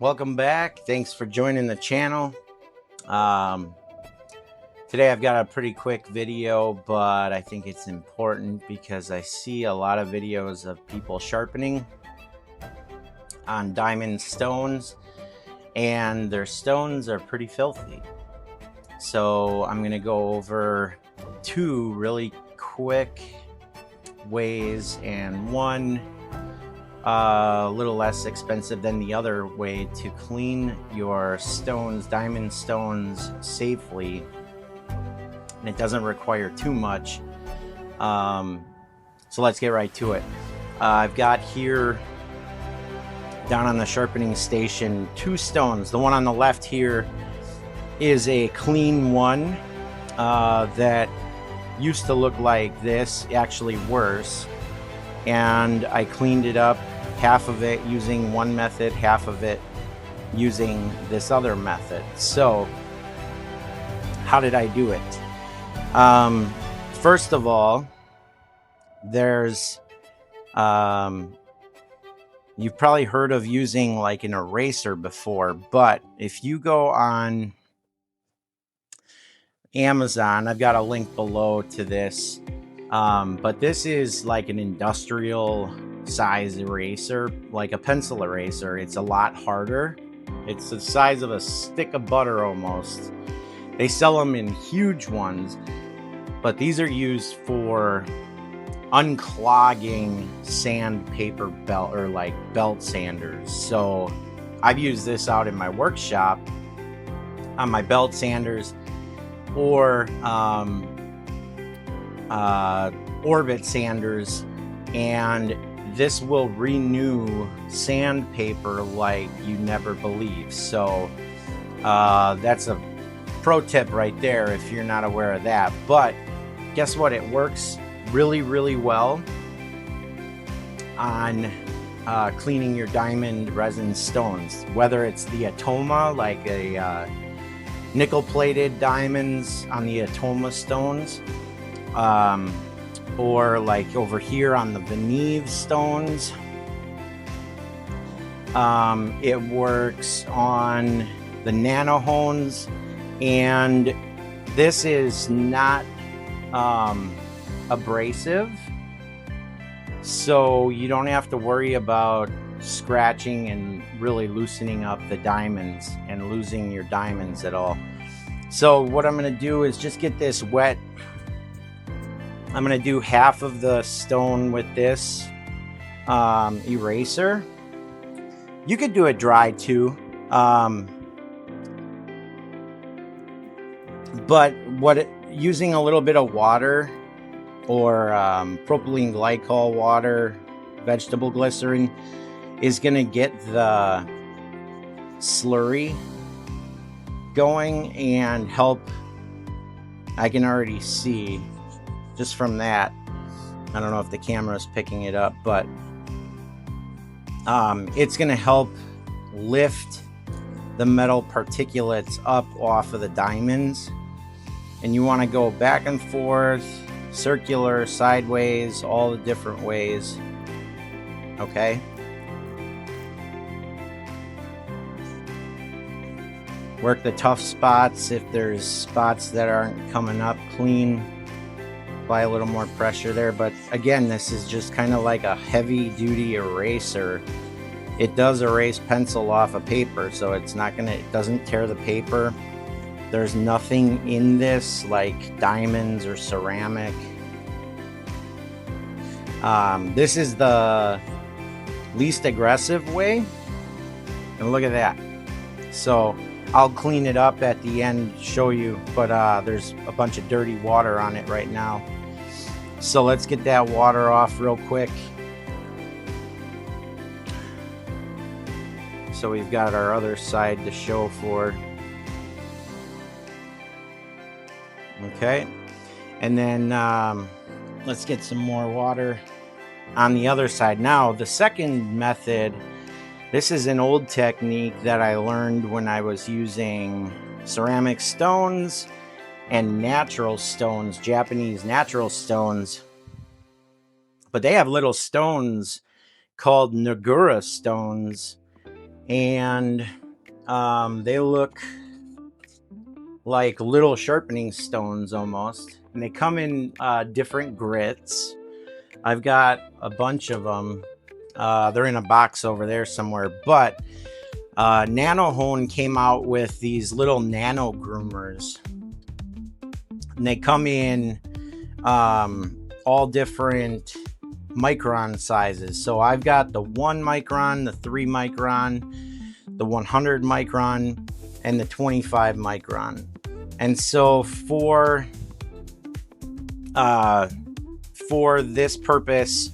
Welcome back. Thanks for joining the channel. Today I've got a pretty quick video, but I think it's important because I see a lot of videos of people sharpening on diamond stones, and their stones are pretty filthy. So I'm going to go over two really quick ways, and one a little less expensive than the other way to clean your stones, diamond stones, safely, and it doesn't require too much. So let's get right to it. I've got here down on the sharpening station two stones. The one on the left here is a clean one that used to look like this, actually worse, and I cleaned it up, half of it using one method, half of it using this other method. So how did I do it? First of all, there's you've probably heard of using like an eraser before, but if you go on Amazon, I've got a link below to this, but this is like an industrial size eraser, like a pencil eraser. It's a lot harder. It's the size of a stick of butter almost. They sell them in huge ones, but these are used for unclogging sandpaper belt, or like belt sanders. So I've used this out in my workshop on my belt sanders, or orbit sanders, and this will renew sandpaper like you never believe. So that's a pro tip right there if you're not aware of that. But guess what? It works really well on cleaning your diamond resin stones, whether it's the Atoma, like a nickel plated diamonds on the Atoma stones, or like over here on the Veneve stones. It works on the Nano-Hones, and this is not abrasive, so you don't have to worry about scratching and really loosening up the diamonds and losing your diamonds at all. So what I'm going to do is just get this wet. I'm going to do half of the stone with this eraser. You could do it dry too, but using a little bit of water, or propylene glycol water, vegetable glycerin, is going to get the slurry going and help. I can already see just from that, I don't know if the camera is picking it up, but it's going to help lift the metal particulates up off of the diamonds. And you want to go back and forth, circular, sideways, all the different ways. Okay. Work the tough spots. If there's spots that aren't coming up clean, apply a little more pressure there. But again, this is just kind of like a heavy duty eraser. It does erase pencil off of paper, so it's not gonna, it doesn't tear the paper. There's nothing in this like diamonds or ceramic. This is the least aggressive way, and look at that. So I'll clean it up at the end, show you, but there's a bunch of dirty water on it right now. So let's get that water off real quick. So we've got our other side to show for. Okay, and then let's get some more water on the other side. Now, the second method, this is an old technique that I learned when I was using ceramic stones and natural stones, Japanese natural stones. But they have little stones called Nagura stones, and they look like little sharpening stones almost, and they come in different grits. I've got a bunch of them. They're in a box over there somewhere, but Nano-Hone came out with these little nano groomers, and they come in all different micron sizes. So I've got the 1 micron, the 3 micron, the 100 micron, and the 25 micron. And so for this purpose,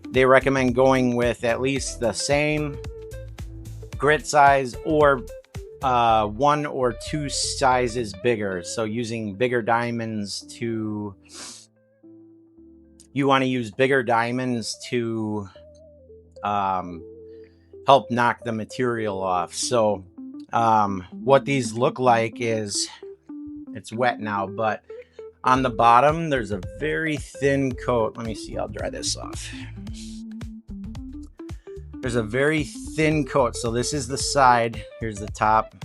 they recommend going with at least the same grit size, or 1 or 2 sizes bigger. So using bigger diamonds to, you want to use bigger diamonds to help knock the material off. So what these look like is, it's wet now, but on the bottom there's a very thin coat. Let me see, I'll dry this off. There's a very thin coat. So this is the side, here's the top,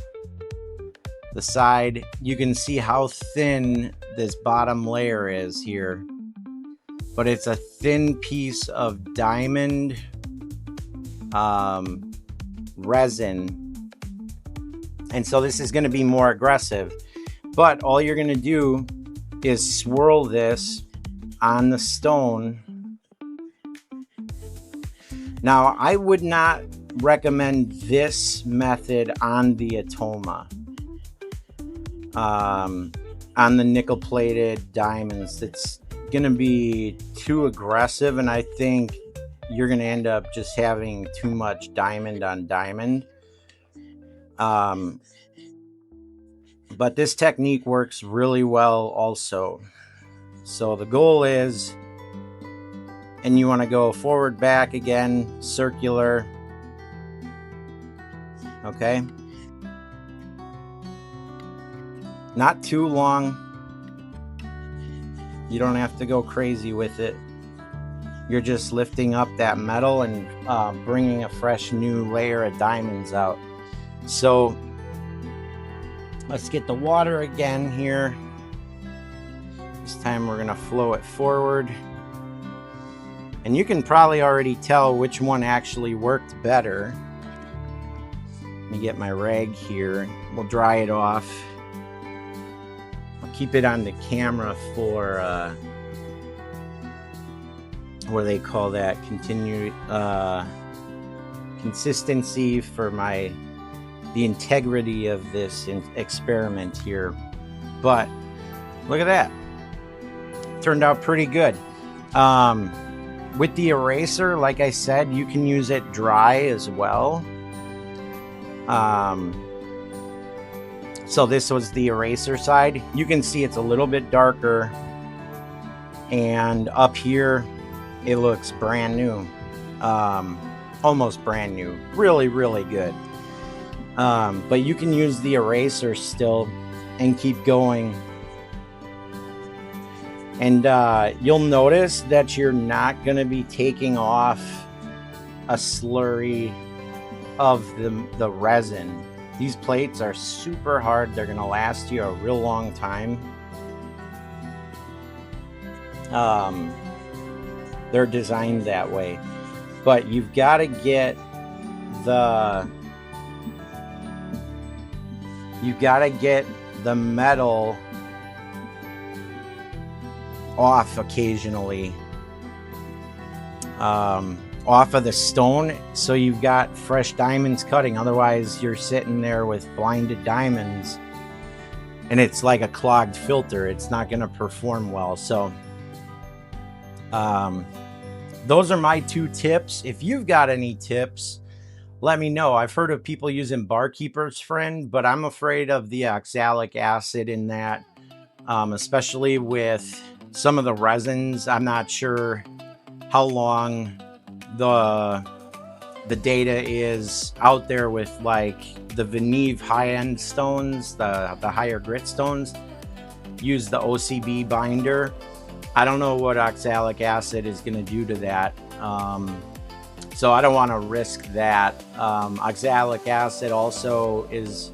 the side. You can see how thin this bottom layer is here, but it's a thin piece of diamond resin, and so this is going to be more aggressive. But all you're going to do is swirl this on the stone. Now, I would not recommend this method on the Atoma, on the nickel plated diamonds. It's going to be too aggressive, and I think you're going to end up just having too much diamond on diamond. But this technique works really well also. So the goal is, and you want to go forward, back again, circular. Okay. Not too long. You don't have to go crazy with it. You're just lifting up that metal and bringing a fresh new layer of diamonds out. So let's get the water again here. This time we're gonna flow it forward. And you can probably already tell which one actually worked better. Let me get my rag here. We'll dry it off. I'll keep it on the camera for what do they call that? Continued consistency for the integrity of this experiment here. But look at that. Turned out pretty good. With the eraser, like I said, you can use it dry as well. So this was the eraser side. You can see it's a little bit darker, and up here it looks brand new, almost brand new. Really, really good. But you can use the eraser still and keep going. And you'll notice that you're not going to be taking off a slurry of the resin. These plates are super hard. They're going to last you a real long time. They're designed that way. But you've got to get the metal off occasionally, off of the stone, so you've got fresh diamonds cutting. Otherwise you're sitting there with blinded diamonds and it's like a clogged filter. It's not going to perform well. So those are my 2 tips. If you've got any tips, let me know. I've heard of people using Barkeeper's Friend, but I'm afraid of the oxalic acid in that, especially with some of the resins. I'm not sure how long the data is out there with like the Veneve high-end stones, the higher grit stones. Use the OCB binder. I don't know what oxalic acid is going to do to that. So I don't want to risk that. Oxalic acid also is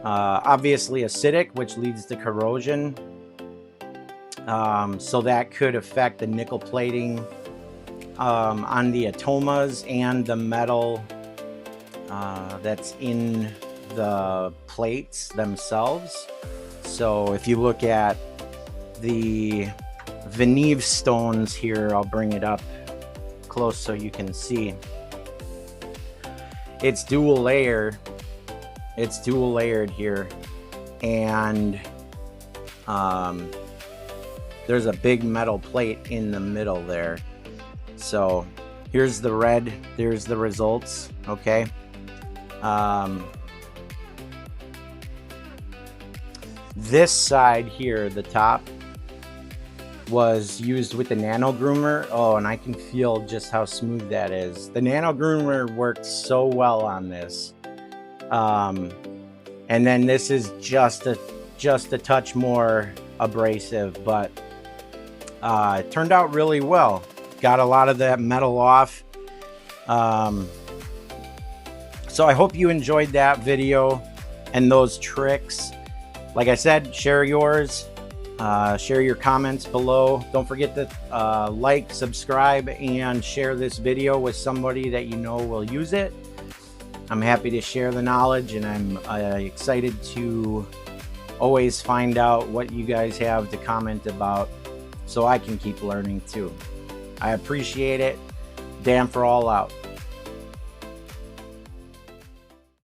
obviously acidic, which leads to corrosion. So that could affect the nickel plating on the atomas and the metal that's in the plates themselves. So if you look at the Veneve stones here, I'll bring it up close so you can see. It's dual layered here, and there's a big metal plate in the middle there. So here's the red, there's the results. Okay, this side here, the top, was used with the Nano Groomer. Oh, and I can feel just how smooth that is. The Nano Groomer worked so well on this. And then this is just a touch more abrasive, but it turned out really well. Got a lot of that metal off. So I hope you enjoyed that video and those tricks. Like I said, share yours. Share your comments below. Don't forget to like, subscribe, and share this video with somebody that you know will use it. I'm happy to share the knowledge, and I'm excited to always find out what you guys have to comment about so I can keep learning too. I appreciate it. Dan for all out.